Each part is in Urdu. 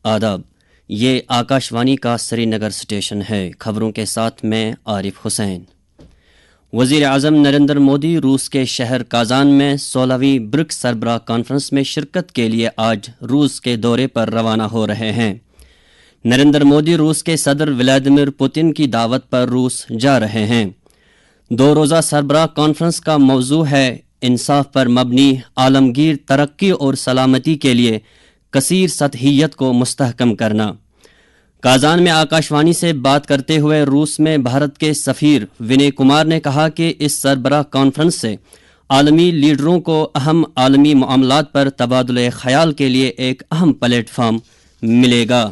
آداب، یہ آکاشوانی کا سری نگر اسٹیشن ہے۔ خبروں کے ساتھ میں عارف حسین۔ وزیر اعظم نریندر مودی روس کے شہر کازان میں 16ویں برکس سربراہ کانفرنس میں شرکت کے لیے آج روس کے دورے پر روانہ ہو رہے ہیں۔ نریندر مودی روس کے صدر ولادیمیر پوتن کی دعوت پر روس جا رہے ہیں۔ 2 روزہ سربراہ کانفرنس کا موضوع ہے انصاف پر مبنی عالمگیر ترقی اور سلامتی کے لیے کثیر سطحیت کو مستحکم کرنا۔ کازان میں آکاشوانی سے بات کرتے ہوئے روس میں بھارت کے سفیر ونے کمار نے کہا کہ اس سربراہ کانفرنس سے عالمی لیڈروں کو اہم عالمی معاملات پر تبادلہ خیال کے لیے ایک اہم پلیٹ فارم ملے گا۔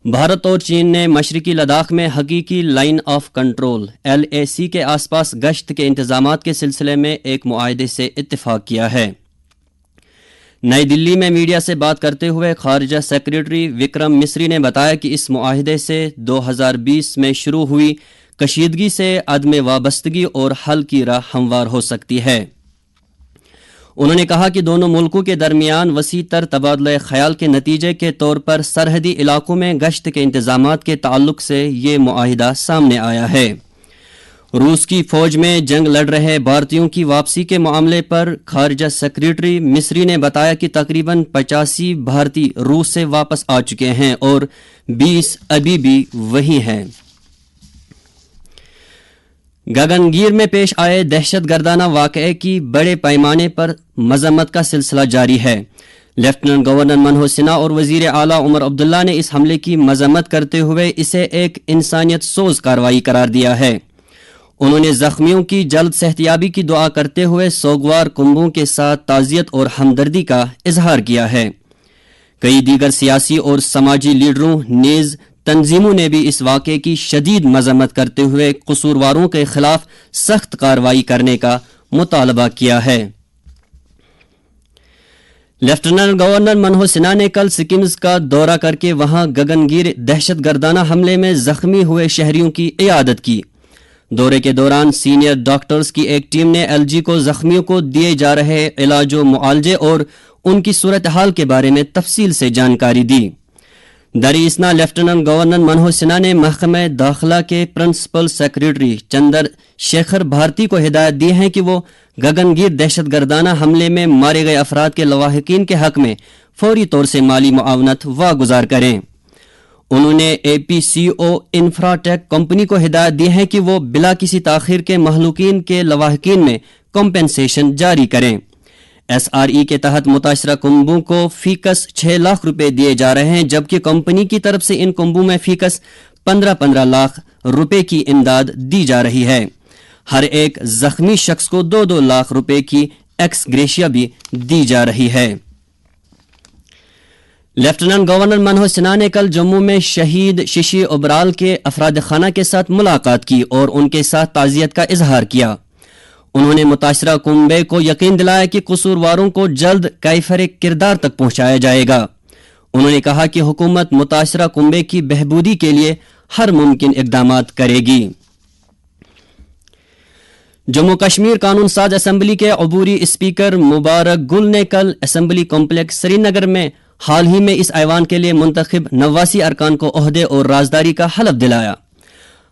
بھارت اور چین نے مشرقی لداخ میں حقیقی لائن آف کنٹرول LAC کے آس پاس گشت کے انتظامات کے سلسلے میں ایک معاہدے سے اتفاق کیا ہے۔ نئی دلی میں میڈیا سے بات کرتے ہوئے خارجہ سیکریٹری وکرم مسری نے بتایا کہ اس معاہدے سے 2020 میں شروع ہوئی کشیدگی سے عدم وابستگی اور حل کی راہ ہموار ہو سکتی ہے۔ انہوں نے کہا کہ دونوں ملکوں کے درمیان وسیع تر تبادلہ خیال کے نتیجے کے طور پر سرحدی علاقوں میں گشت کے انتظامات کے تعلق سے یہ معاہدہ سامنے آیا ہے۔ روس کی فوج میں جنگ لڑ رہے بھارتیوں کی واپسی کے معاملے پر خارجہ سیکریٹری مصری نے بتایا کہ تقریباً 85 بھارتی روس سے واپس آ چکے ہیں اور 20 ابھی بھی وہیں ہیں۔ گگنگیر میں پیش آئے دہشت گردانہ واقعے کی بڑے پیمانے پر مذمت کا سلسلہ جاری ہے۔ لیفٹیننٹ گورنر منوج سنہا اور وزیر اعلیٰ عمر عبداللہ نے اس حملے کی مذمت کرتے ہوئے اسے ایک انسانیت سوز کارروائی قرار دیا ہے۔ انہوں نے زخمیوں کی جلد صحتیابی کی دعا کرتے ہوئے سوگوار کنبوں کے ساتھ تعزیت اور ہمدردی کا اظہار کیا ہے۔ کئی دیگر سیاسی اور سماجی لیڈروں نیز تنظیموں نے بھی اس واقعے کی شدید مذمت کرتے ہوئے قصورواروں کے خلاف سخت کارروائی کرنے کا مطالبہ کیا ہے۔ لیفٹیننٹ گورنر منوج سنہا نے کل سکمز کا دورہ کر کے وہاں گگنگیر دہشت گردانہ حملے میں زخمی ہوئے شہریوں کی عیادت کی۔ دورے کے دوران سینئر ڈاکٹرز کی ایک ٹیم نے LG کو زخمیوں کو دیے جا رہے علاج و معالجے اور ان کی صورتحال کے بارے میں تفصیل سے جانکاری دی۔ دراصل لیفٹیننٹ گورنر منوج سنہا نے محکمہ داخلہ کے پرنسپل سیکریٹری چندر شیکھر بھارتی کو ہدایت دی ہے کہ وہ گگنگیر دہشت گردانہ حملے میں مارے گئے افراد کے لواحقین کے حق میں فوری طور سے مالی معاونت واگزار کریں۔ انہوں نے APCO انفراٹیک کمپنی کو ہدایت دی ہے کہ وہ بلا کسی تاخیر کے مہلوکین کے لواحقین میں کمپنسیشن جاری کریں۔ SRE کے تحت متاثرہ کنبوں کو فی کس 6 لاکھ روپے دیے جا رہے ہیں، جبکہ کمپنی کی طرف سے ان کنبوں میں فی کس 15 لاکھ روپے کی امداد دی جا رہی ہے۔ ہر ایک زخمی شخص کو 2 لاکھ روپے کی ایکس گریشیا بھی دی جا رہی ہے۔ لیفٹیننٹ گورنر منوج سنہا نے کل جموں میں شہید ششی اوبرال کے افراد خانہ کے ساتھ ملاقات کی اور ان کے ساتھ تعزیت کا اظہار کیا۔ انہوں نے متاثرہ کنبے کو یقین دلایا کہ قصورواروں کو جلد کیفر کردار تک پہنچایا جائے گا۔ انہوں نے کہا کہ حکومت متاثرہ کنبے کی بہبودی کے لیے ہر ممکن اقدامات کرے گی۔ جموں کشمیر قانون ساز اسمبلی کے عبوری اسپیکر مبارک گل نے کل اسمبلی کمپلیکس سری نگر میں حال ہی میں اس ایوان کے لیے منتخب 89 ارکان کو عہدے اور رازداری کا حلف دلایا۔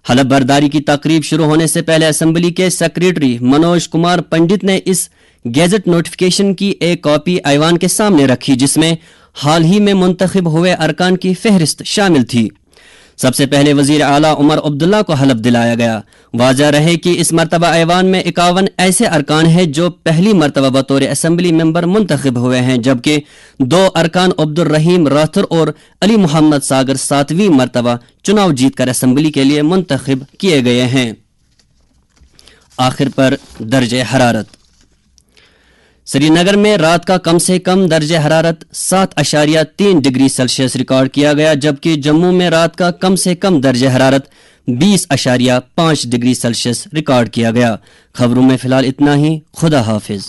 حلف برداری کی تقریب شروع ہونے سے پہلے اسمبلی کے سیکریٹری منوج کمار پنڈت نے اس گیزٹ نوٹیفکیشن کی ایک کاپی ایوان کے سامنے رکھی جس میں حال ہی میں منتخب ہوئے ارکان کی فہرست شامل تھی۔ سب سے پہلے وزیر اعلیٰ عمر عبداللہ کو حلف دلایا گیا۔ واضح رہے کہ اس مرتبہ ایوان میں 51 ایسے ارکان ہیں جو پہلی مرتبہ بطور اسمبلی ممبر منتخب ہوئے ہیں، جبکہ 2 ارکان عبد الرحیم راتھر اور علی محمد ساگر 7ویں مرتبہ چناؤ جیت کر اسمبلی کے لیے منتخب کیے گئے ہیں۔ آخر پر درجہ حرارت۔ سری نگر میں رات کا کم سے کم درجہ حرارت 7.3 ڈگری سیلسیس ریکارڈ کیا گیا، جبکہ جموں میں رات کا کم سے کم درجہ حرارت 20.5 ڈگری سیلسیس ریکارڈ کیا گیا۔ خبروں میں فی الحال اتنا ہی۔ خدا حافظ۔